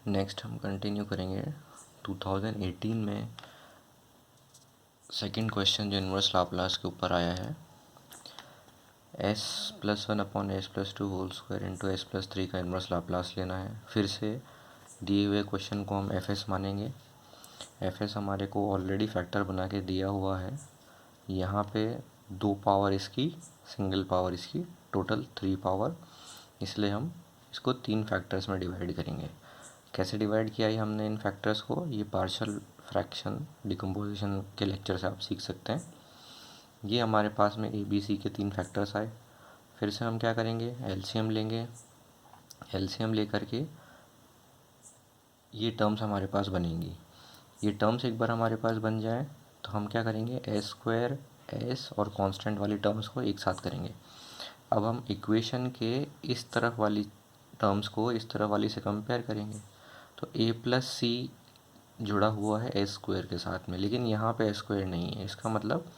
Next हम continue करेंगे 2018 में सेकंड क्वेश्चन जो इनवर्स लाप्लास के ऊपर आया है। s+1/s+2 whole square into s+3 का इनवर्स लाप्लास लेना है। फिर से दिए हुए क्वेश्चन को हम fs मानेंगे। fs हमारे को ऑलरेडी फैक्टर बना के दिया हुआ है। यहाँ पे 2 पावर इसकी, सिंगल पावर इसकी, टोटल 3 पावर, इसलिए हम इसको 3 फैक्टर्स में डिवाइड करेंगे। कैसे डिवाइड किया है हमने इन फैक्टर्स को, ये पार्शियल फ्रैक्शन डिकम्पोजिशन के लेक्चर से आप सीख सकते हैं। ये हमारे पास में ए बी सी के 3 फैक्टर्स आए। फिर से हम क्या करेंगे, एलसीएम लेंगे। एलसीएम लेकर के ये टर्म्स हमारे पास बनेंगी। ये टर्म्स एक बार हमारे पास बन जाए तो हम क्या करेंगे, एस स्क्वायर, एस और कांस्टेंट वाली टर्म्स को एक साथ करेंगे। अब हम इक्वेशन के इस तरफ वाली टर्म्स को इस तरफ वाली से कंपेयर करेंगे तो ए प्लस सी जुड़ा हुआ है एस स्क्वायर के साथ में, लेकिन यहाँ पे एस स्क्वायर नहीं है। इसका मतलब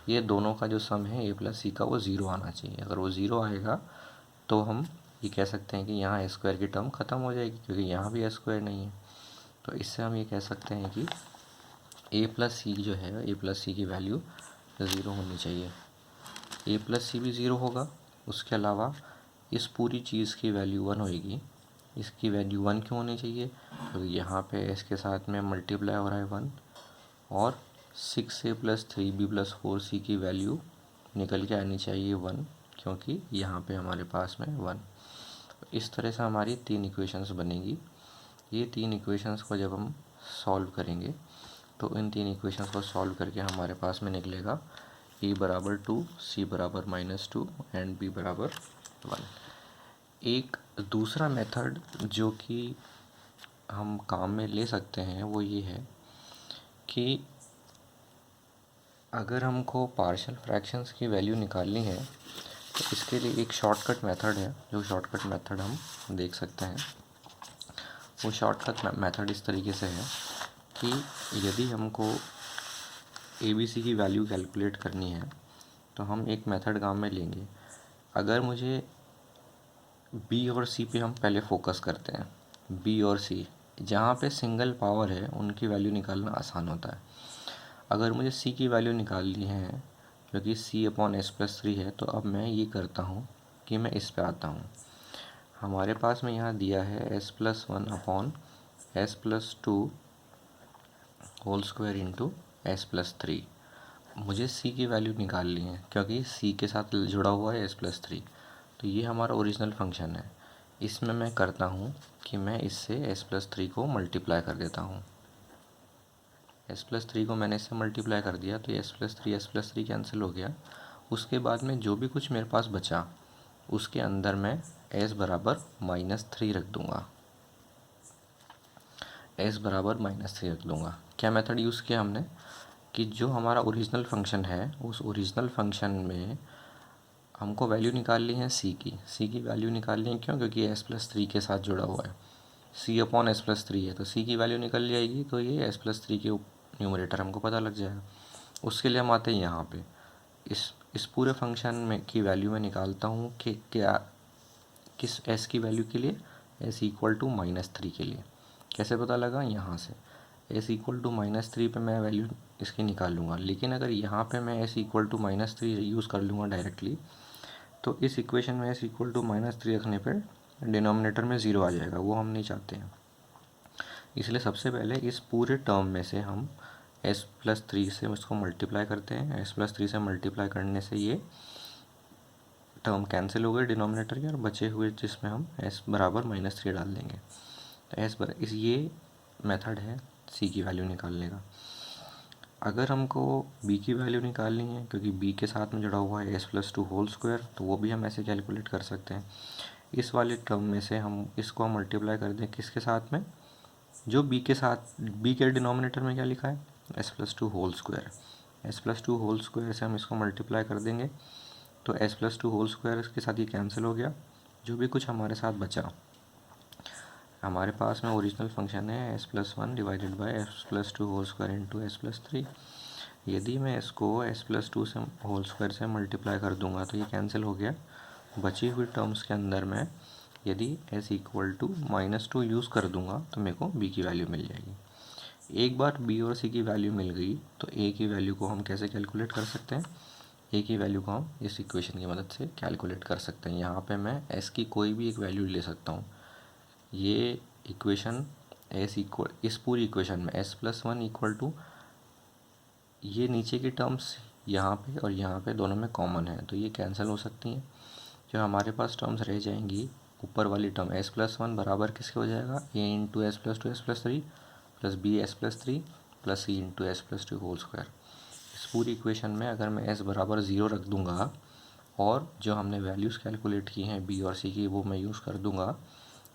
ये दोनों का जो सम है ए प्लस सी का वो ज़ीरो आना चाहिए। अगर वो ज़ीरो आएगा तो हम ये कह सकते हैं कि यहाँ एस स्क्वायर की टर्म ख़त्म हो जाएगी, क्योंकि यहाँ भी एस स्क्वायर नहीं है। तो इससे हम ये कह सकते हैं कि ए प्लस सी जो है, ए प्लस सी की वैल्यू ज़ीरो होनी चाहिए। ए प्लस सी भी ज़ीरो होगा। उसके अलावा इस पूरी चीज़ की वैल्यू 1 होएगी। इसकी वैल्यू 1 क्यों होनी चाहिए, क्योंकि यहाँ पे एस के साथ में मल्टीप्लाई हो रहा है 1, और 6a + 3b + 4c की वैल्यू निकल के आनी चाहिए 1, क्योंकि यहाँ पे हमारे पास में 1। इस तरह से हमारी 3 इक्वेशंस बनेगी। ये 3 इक्वेशंस को जब हम सॉल्व करेंगे तो इन 3 इक्वेशंस को सॉल्व करके हमारे पास में निकलेगा e = 2, c = -2 एंड b = 1। एक दूसरा मेथड जो कि हम काम में ले सकते हैं वो ये है कि अगर हमको पार्शियल फ्रैक्शंस की वैल्यू निकालनी है तो इसके लिए एक शॉर्टकट मेथड है। जो शॉर्टकट मेथड हम देख सकते हैं, वो शॉर्टकट मेथड इस तरीके से है कि यदि हमको ए बी सी की वैल्यू कैलकुलेट करनी है तो हम एक मेथड काम में लेंगे। अगर मुझे बी और सी पे हम पहले फोकस करते हैं, बी और सी जहाँ पे सिंगल पावर है उनकी वैल्यू निकालना आसान होता है। अगर मुझे सी की वैल्यू निकालनी है जो कि c/s+3 है, तो अब मैं ये करता हूँ कि मैं इस पे आता हूँ। हमारे पास में यहाँ दिया है s+1/s+2 whole square into s+3। मुझे c की वैल्यू निकालनी है क्योंकि c के साथ जुड़ा हुआ है s+3। तो ये हमारा ओरिजिनल फंक्शन है। इसमें मैं करता हूँ कि मैं इससे s+3 को मल्टीप्लाई कर देता हूँ। s+3 को मैंने इससे मल्टीप्लाई कर दिया तो s+3 कैंसिल हो गया। उसके बाद में जो भी कुछ मेरे पास बचा उसके अंदर मैं s बराबर -3 रख दूँगा। s बराबर -3 रख दूँगा। क्या मेथड यूज़ किया हमने कि जो हमारा ओरिजिनल फंक्शन है उस ओरिजिनल फंक्शन में हमको वैल्यू निकालनी है c की वैल्यू निकालनी है। क्यों, क्योंकि s+3 के साथ जुड़ा हुआ है, c/s+3 है तो c की वैल्यू निकल जाएगी। तो ये s+3 के न्यूमरेटर हमको पता लग जाएगा। उसके लिए हम आते हैं यहाँ पे, इस पूरे फंक्शन में की वैल्यू मैं निकालता हूँ कि क्या किस s की वैल्यू के लिए, s = -3 के लिए। कैसे पता लगा, यहाँ से s = -3 पे मैं वैल्यू इसकी निकाल लूँगा। लेकिन अगर यहाँ पे मैं s = -3 यूज़ कर लूँगा डायरेक्टली, तो इस इक्वेशन में s = -3 रखने पर डिनोमिनेटर में 0 आ जाएगा, वो हम नहीं चाहते हैं। इसलिए सबसे पहले इस पूरे टर्म में से हम s+3 से उसको मल्टीप्लाई करते हैं। s+3 से मल्टीप्लाई करने से ये टर्म कैंसिल हो गए डिनोमिनेटर के, और बचे हुए जिसमें हम s बराबर -3 डाल देंगे। तो ये मेथड है c की वैल्यू निकालने का। अगर हमको b की वैल्यू निकालनी है, क्योंकि b के साथ में जुड़ा हुआ है s+2 होल स्क्वायर, तो वो भी हम ऐसे कैलकुलेट कर सकते हैं। इस वाले टर्म में से हम इसको हम मल्टीप्लाई कर दें किसके साथ में, जो b के साथ, b के डिनोमिनेटर में क्या लिखा है, s+2 whole square. s+2 whole square से हम इसको मल्टीप्लाई कर देंगे तो s+2 होल स्क्वायर के साथ ये कैंसिल हो गया। जो भी कुछ हमारे साथ बचा, हमारे पास में ओरिजिनल फंक्शन है s+1 divided by s+2 whole square into s+3। यदि मैं इसको s+2 से होल स्क्वायर से मल्टीप्लाई कर दूंगा तो ये कैंसिल हो गया। बची हुई टर्म्स के अंदर में यदि s इक्वल टू -2 यूज़ कर दूंगा तो मेरे को b की वैल्यू मिल जाएगी। एक बार b और c की वैल्यू मिल गई तो a की वैल्यू को हम कैसे कैलकुलेट कर सकते हैं? a की वैल्यू को हम इस इक्वेशन की मदद से कैलकुलेट कर सकते हैं। यहाँ पे मैं s की कोई भी एक वैल्यू ले सकता हूँ। ये इक्वेशन s इक्वल, इस पूरी इक्वेशन में s+1 इक्वल टू, ये नीचे की टर्म्स यहाँ पे और यहाँ पे दोनों में कॉमन है तो ये कैंसिल हो सकती हैं। जो हमारे पास टर्म्स रह जाएंगी, ऊपर वाली टर्म s+1 बराबर किसके हो जाएगा? a into s+2 s+3 plus b s+3 plus c into s+2 whole square. इस पूरी इक्वेशन में अगर मैं s बराबर 0 रख दूंगा और जो हमने वैल्यूज़ कैलकुलेट की हैं b और c की वो मैं यूज़ कर दूंगा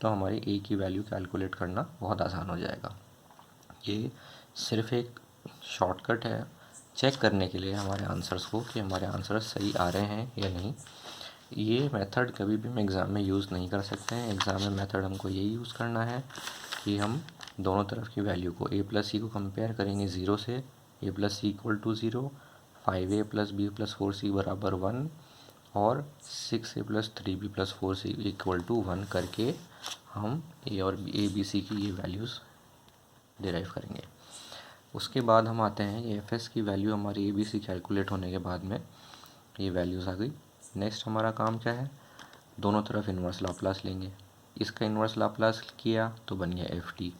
तो हमारी a की वैल्यू कैलकुलेट करना बहुत आसान हो जाएगा। ये सिर्फ एक शॉर्टकट है चेक करने के लिए हमारे आंसर्स को कि हमारे आंसर्स सही आ रहे हैं या नहीं। ये मेथड कभी भी हम एग्ज़ाम में यूज़ नहीं कर सकते हैं। एग्ज़ाम में मेथड हमको यही यूज़ करना है कि हम दोनों तरफ की वैल्यू को a प्लस सी को कंपेयर करेंगे 0 से, a plus c equal to 0, 5a plus b plus 4c बराबर 1 और 6a plus 3b plus 4c equal to 1 करके हम a और a b c की ये वैल्यूज़ डिराइव करेंगे। उसके बाद हम आते हैं ये fs की वैल्यू हमारी a b c कैलकुलेट होने के बाद में ये वैल्यूज़ आ गई। नेक्स्ट हमारा काम क्या है? दोनों तरफ इन्वर्स लाप्लास लेंगे। इसका इन्वर्स लाप्लास किया तो बन गया ft।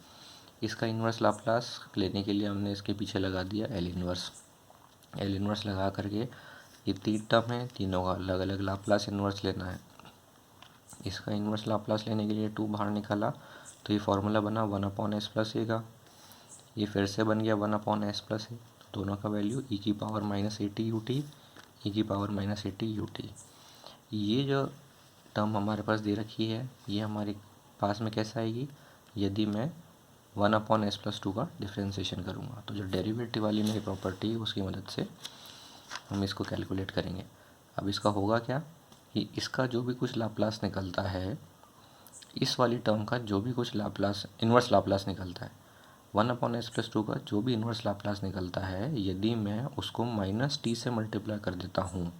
इसका इन्वर्स लाप्लास लेने के लिए हमने इसके पीछे लगा दिया L इन्वर्स लगा करके ये 3 टर्म है, तीनों का अलग अलग लाप्लास इन्वर्स लेना है। इसका इन्वर्स लाप्लास लेने के लिए 2 बाहर निकाला तो ये फार्मूला बना 1/s प्लस ए का। ये फिर से बन गया 1/s प्लस ए। दोनों का वैल्यू e की पावर -80 ut, e की पावर -80 ut। ये जो टर्म हमारे पास दे रखी है ये हमारे पास में कैसे आएगी? यदि मैं 1/s प्लस 2 का डिफ्रेंसिएशन करूँगा तो जो डेरिवेटिव वाली मेरी प्रॉपर्टी है उसकी मदद से हम इसको कैलकुलेट करेंगे। अब इसका होगा क्या कि इसका जो भी कुछ लाप्लास निकलता है, इस वाली टर्म का जो भी कुछ लाप्लास इन्वर्स लाप्लास निकलता है, 1/s प्लस 2 का जो भी इन्वर्स लाप्लास निकलता है, यदि मैं उसको -t से मल्टीप्लाई कर देता हूँ,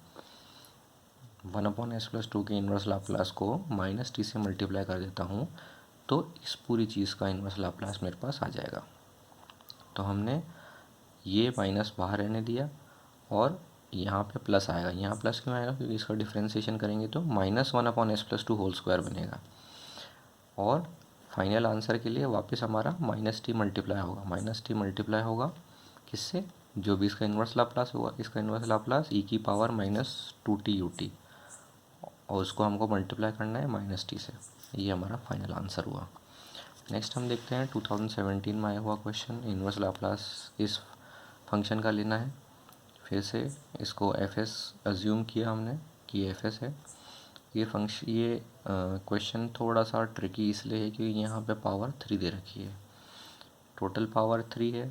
1/s प्लस 2 के इन्वर्स लाप्लास को -t से मल्टीप्लाई कर देता हूँ तो इस पूरी चीज़ का इन्वर्स लाप्लास मेरे पास आ जाएगा। तो हमने ये माइनस बाहर रहने दिया और यहाँ पे प्लस आएगा। यहाँ प्लस क्यों आएगा? क्योंकि इसका डिफ्रेंसिएशन करेंगे तो -1/s प्लस 2 होल स्क्वायर बनेगा। और फाइनल आंसर के लिए वापस हमारा -t मल्टीप्लाई होगा किससे? जो भी इसका इन्वर्स लाप्लास होगा, इसका इन्वर्स लाप्लास e की पावर -2t ut, और उसको हमको मल्टीप्लाई करना है -t से। ये हमारा फाइनल आंसर हुआ। नेक्स्ट हम देखते हैं 2017 में आया हुआ क्वेश्चन, इन्वर्स लाप्लास इस फंक्शन का लेना है। फिर से इसको fs अज्यूम किया हमने कि fs है। ये क्वेश्चन थोड़ा सा ट्रिकी इसलिए है क्योंकि यहाँ पे पावर 3 दे रखी है, टोटल पावर 3 है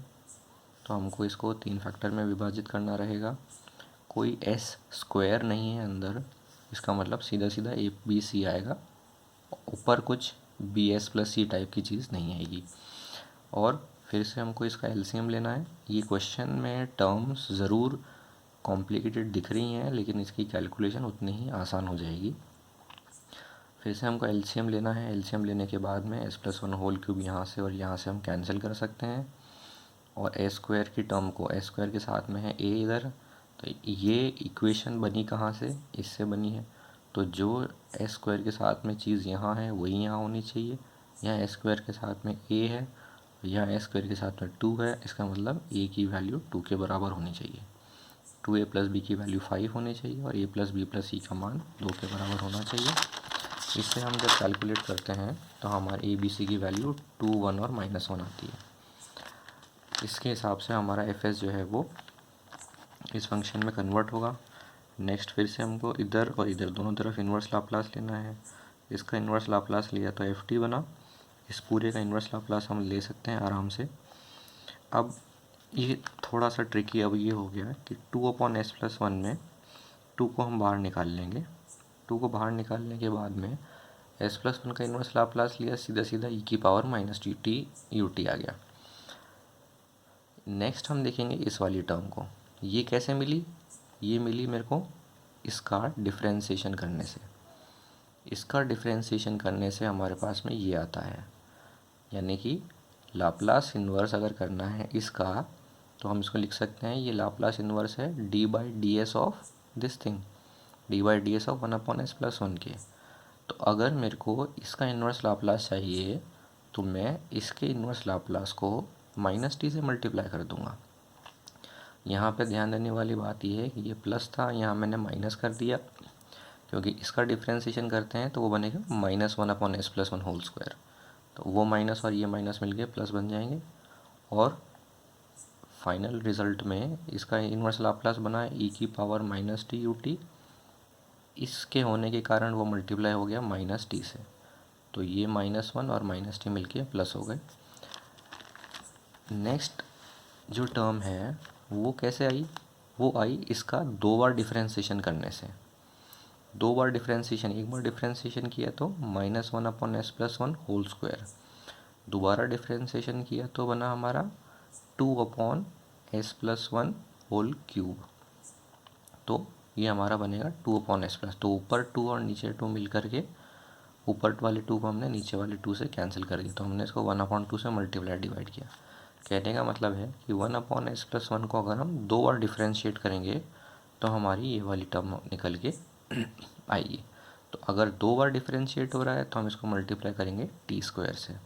तो हमको इसको 3 फैक्टर में विभाजित करना रहेगा। कोई s स्क्वायर नहीं है अंदर, इसका मतलब सीधा सीधा a b c आएगा, ऊपर कुछ b s plus c type की चीज़ नहीं आएगी। और फिर से हमको इसका एलसीएम लेना है। ये क्वेश्चन में टर्म्स ज़रूर कॉम्प्लिकेटेड दिख रही हैं लेकिन इसकी कैलकुलेशन उतनी ही आसान हो जाएगी। फिर से हमको एलसीएम लेना है। एलसीएम लेने के बाद में s+1 होल क्यूब यहाँ से और यहाँ से हम कैंसिल कर सकते हैं और ए स्क्वायर की टर्म को, ए स्क्वायर के साथ में है a इधर, तो ये इक्वेशन बनी कहाँ से? इससे बनी है। तो जो ए स्क्वायर के साथ में चीज़ यहाँ है वही यहाँ होनी चाहिए। यहाँ ए स्क्वायर के साथ में a है, यहाँ ए स्क्वायर के साथ में 2 है, इसका मतलब a की वैल्यू 2 के बराबर होनी चाहिए। 2a प्लस बी की वैल्यू 5 होनी चाहिए और a प्लस बी प्लस सी का मान 2 के बराबर होना चाहिए। इससे हम जब कैलकुलेट करते हैं तो हमारे a b c की वैल्यू 2, 1 और -1 आती है। इसके हिसाब से हमारा fs जो है वो इस फंक्शन में कन्वर्ट होगा। नेक्स्ट फिर से हमको इधर और इधर दोनों तरफ इन्वर्स लाप्लास लेना है। इसका इन्वर्स लाप्लास लिया तो ft बना। इस पूरे का इन्वर्स लाप्लास हम ले सकते हैं आराम से। अब ये थोड़ा सा ट्रिकी अब ये हो गया कि 2/s प्लस 1 में 2 को हम बाहर निकाल लेंगे। 2 को बाहर निकालने के बाद में s+1 का इन्वर्स लाप्लास लिया, सीधा सीधा e की पावर -t ut आ गया। नेक्स्ट हम देखेंगे इस वाली टर्म को, ये कैसे मिली? ये मिली मेरे को इसका डिफ्रेंसिएशन करने से। इसका डिफरेंशिएशन करने से हमारे पास में ये आता है, यानी कि लाप्लास इन्वर्स अगर करना है इसका तो हम इसको लिख सकते हैं, ये लाप्लास इन्वर्स है D by D S of this thing, D by D S of 1/s+1 के। तो अगर मेरे को इसका इन्वर्स लाप्लास चाहिए तो मैं इसके इन्वर्स लाप्लास को -t से मल्टीप्लाई कर दूंगा। यहाँ पे ध्यान देने वाली बात ये है कि ये प्लस था, यहाँ मैंने माइनस कर दिया, क्योंकि इसका डिफ्रेंशिएशन करते हैं तो वो बनेगा -1/s+1 तो वो माइनस और ये माइनस मिल के प्लस बन जाएंगे, और फाइनल रिजल्ट में इसका इन्वर्स लाप्लास बना e⁻ -t/ut। इसके होने के कारण वो मल्टीप्लाई हो गया -t से, तो ये -1 और -t मिलके प्लस हो गए। नेक्स्ट जो टर्म है वो कैसे आई, वो आई इसका 2 बार डिफरेंशिएशन करने से। 2 बार डिफरेंशिएशन, एक बार डिफरेंशिएशन किया तो -1/s+1 दोबारा डिफरेंशिएशन किया तो बना हमारा 2/s+1 तो ये हमारा बनेगा 2/s+, तो ऊपर 2 और नीचे 2 मिल करके ऊपर वाले 2 को हमने नीचे वाले 2 से कैंसिल कर दिया, तो हमने इसको 1/2 से मल्टीप्लाई डिवाइड किया। कहने का मतलब है कि 1/s+1 को अगर हम 2 बार डिफ्रेंशिएट करेंगे तो हमारी ये वाली टर्म निकल के आएगी। तो अगर 2 बार डिफ्रेंशिएट हो रहा है तो हम इसको मल्टीप्लाई करेंगे t² से,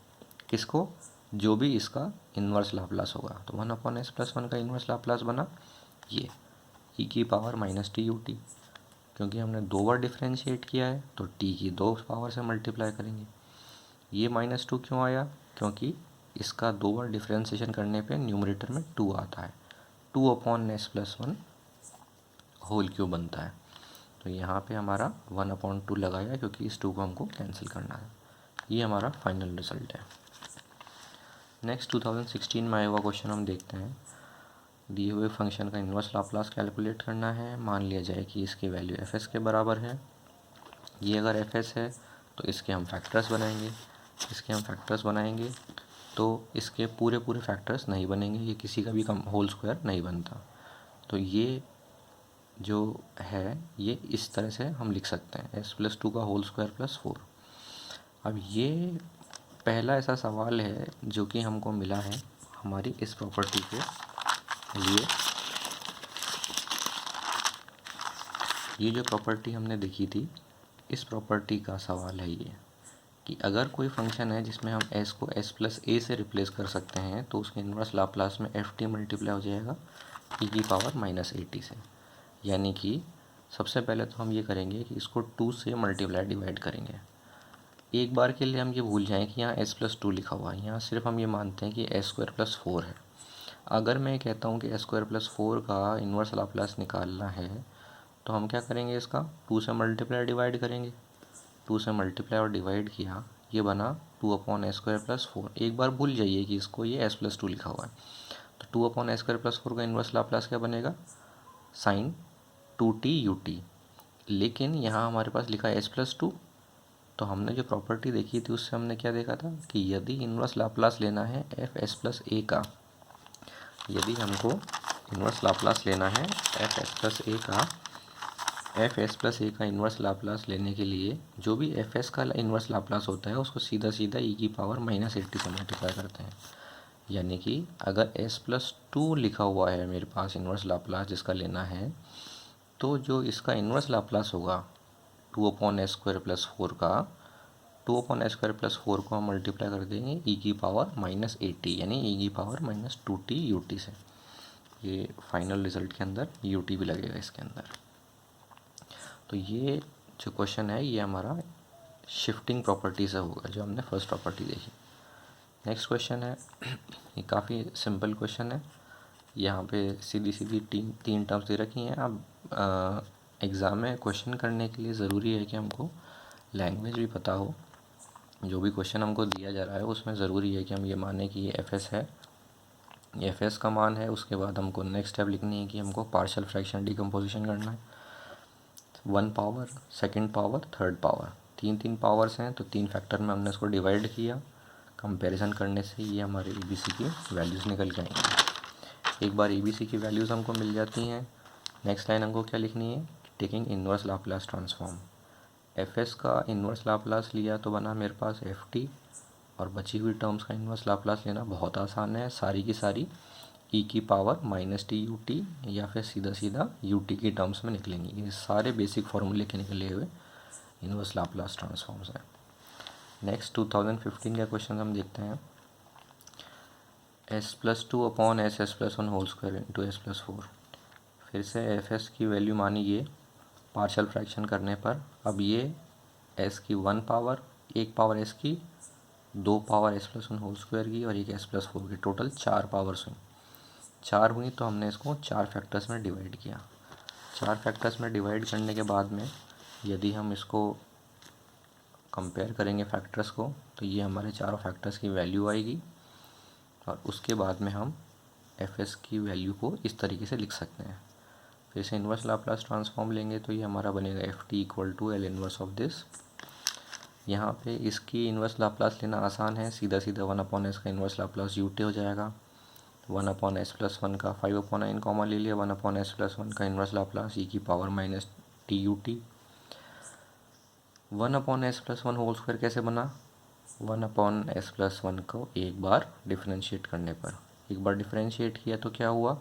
किसको, जो भी इसका इन्वर्स लाप्लास होगा। तो 1/s+1 का इन्वर्स लाप्लास बना ये e⁻−t/ut, क्योंकि हमने 2 बार डिफ्रेंशिएट किया है तो t की 2 पावर से मल्टीप्लाई करेंगे। ये -2 क्यों आया, क्योंकि इसका 2 बार डिफ्रेंशिएशन करने पे न्यूमरेटर में 2 आता है, 2/s+1 बनता है। तो यहाँ पे हमारा 1/2 लगाया, क्योंकि इस 2 को हमको कैंसिल करना है। ये हमारा फाइनल रिजल्ट है। नेक्स्ट 2016 में आया हुआ क्वेश्चन हम देखते हैं। दिए हुए फंक्शन का इन्वर्स लाप्लास कैलकुलेट करना है। मान लिया जाए कि इसकी वैल्यू fs के बराबर है। ये अगर fs है तो इसके हम फैक्टर्स बनाएंगे, तो इसके पूरे फैक्टर्स नहीं बनेंगे, ये किसी का भी होल स्क्वायर नहीं बनता। तो ये जो है ये इस तरह से हम लिख सकते हैं, s+2 का होल स्क्वायर +4। अब ये पहला ऐसा सवाल है जो कि हमको मिला है हमारी इस प्रॉपर्टी के लिए। ये जो प्रॉपर्टी हमने देखी थी, इस प्रॉपर्टी का सवाल है ये कि अगर कोई फंक्शन है जिसमें हम s को s+a से रिप्लेस कर सकते हैं तो उसके इन्वर्स लाप्लास में ft मल्टीप्लाई हो जाएगा e⁻−at से। यानी कि सबसे पहले तो हम ये करेंगे कि इसको 2 से मल्टीप्लाई डिवाइड करेंगे। एक बार के लिए हम ये भूल जाएं कि यहाँ s+2 लिखा हुआ है, यहाँ सिर्फ हम ये मानते हैं कि s² + 4 है। अगर मैं कहता हूँ कि s² + 4 का इन्वर्स लाप्लास निकालना है तो हम क्या करेंगे, इसका 2 से मल्टीप्लाई डिवाइड करेंगे। 2 से मल्टीप्लाई और डिवाइड किया, ये बना 2/s² + 4। एक बार भूल जाइए कि इसको ये s+2 लिखा हुआ है, तो 2/s² + 4 का इन्वर्स लाप्लास क्या बनेगा, sin 2t/ut। लेकिन यहाँ हमारे पास लिखा है s+2, तो हमने जो प्रॉपर्टी देखी थी उससे हमने क्या देखा था कि यदि इन्वर्स लाप्लास लेना है fs+a का, यदि हमको इन्वर्स लाप्लास लेना है fs+a का इन्वर्स लाप्लास लेने के लिए जो भी fs का इन्वर्स लाप्लास होता है उसको सीधा e⁻−80 से मल्टीप्लाई करते हैं। यानी कि अगर s+2 लिखा हुआ है मेरे पास इन्वर्स लाप्लास जिसका लेना है, तो जो इसका इन्वर्स लाप्लास होगा 2/s² + 4 का, 2/s² + 4 को हम मल्टीप्लाई कर देंगे e⁻−80 यानी e⁻−2t/ut से। ये फाइनल रिजल्ट के अंदर ut भी लगेगा इसके अंदर। तो ये जो क्वेश्चन है ये हमारा शिफ्टिंग प्रॉपर्टी से होगा, जो हमने फर्स्ट प्रॉपर्टी देखी। नेक्स्ट क्वेश्चन है, ये काफ़ी सिंपल क्वेश्चन है। यहाँ पे सीधी तीन टर्म्स दे रखी हैं। अब एग्ज़ाम में क्वेश्चन करने के लिए ज़रूरी है कि हमको लैंग्वेज भी पता हो। जो भी क्वेश्चन हमको दिया जा रहा है उसमें ज़रूरी है कि हम ये माने कि ये fs है, ये fs का मान है। उसके बाद हमको नेक्स्ट स्टेप लिखनी है कि हमको पार्शियल फ्रैक्शन डिकम्पोजिशन करना है। 1 power, second power, third power, तीन पावर्स हैं, तो 3 फैक्टर में हमने इसको डिवाइड किया। कंपैरिजन करने से ये हमारे ABC की वैल्यूज़ निकल के आएंगी। एक बार ABC की वैल्यूज़ हमको मिल जाती हैं, नेक्स्ट लाइन हमको क्या लिखनी है, taking inverse Laplace transform F S का इन्वर्स लाप्लास लिया तो बना मेरे पास एफ टी, और बची हुई टर्म्स का इन्वर्स लाप्लास लेना बहुत आसान है, सारी की सारी ई की power minus t u T या फिर सीधा सीधा यू टी की टर्म्स में निकलेंगी। ये सारे बेसिक फॉर्मूले के निकले हुए इन्वर्स लाप्लास ट्रांसफॉर्म्स हैं। नेक्स्ट 2015 का क्वेश्चन हम देखते हैं। s+2 upon s+1 whole square into s+4। फिर से एफ एस की वैल्यू मानी ये पार्शियल फ्रैक्शन करने पर। अब ये s की 1 पावर, एक पावर s की, 2 पावर s+1 होल स्क्वायर की और एक s+4 की, टोटल 4 पावर्स हुई। 4 हुई तो हमने इसको 4 फैक्टर्स में डिवाइड किया। 4 फैक्टर्स में डिवाइड करने के बाद में यदि हम इसको कंपेयर करेंगे फैक्टर्स को, तो ये हमारे चारों फैक्टर्स की वैल्यू आएगी, और उसके बाद में हम एफ एस की वैल्यू को इस तरीके से लिख सकते हैं। फिर से इन्वर्स लाप्लास ट्रांसफॉर्म लेंगे तो ये हमारा बनेगा f t equal to L inverse of this. यहाँ पे इसकी इन्वर्स लाप्लास लेना आसान है, सीधा सीधा 1/s का इन्वर्स लाप्लास यू टी हो जाएगा। 1/s+1 का 5/9 कॉमन ले लिया, 1/s+1 का इन्वर्स लाप्लास ई की power minus t u t. 1/s+1 whole square कैसे बना? 1/s+1 को एक बार डिफरेंशिएट करने पर, एक बार डिफरेंशिएट किया तो क्या हुआ,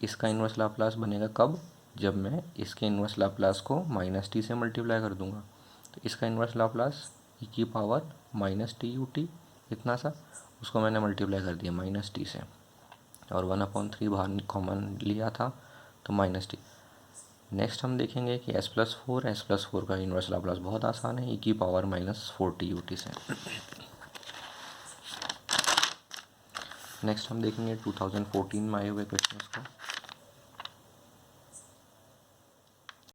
इसका इन्वर्स लाप्लास बनेगा कब, जब मैं इसके इन्वर्स लाप्लास को माइनस टी से मल्टीप्लाई कर दूंगा। तो इसका इन्वर्स लाप्लास ई की power minus t u T, इतना सा, उसको मैंने मल्टीप्लाई कर दिया माइनस टी से, और 1/3 बाहर कॉमन लिया था तो माइनस टी। नेक्स्ट हम देखेंगे कि s+4 का इन्वर्स लाप्लास बहुत आसान है, ई की पावर -4 टी यू टी से। नेक्स्ट हम देखेंगे 2014 में आए हुए क्वेश्चन को।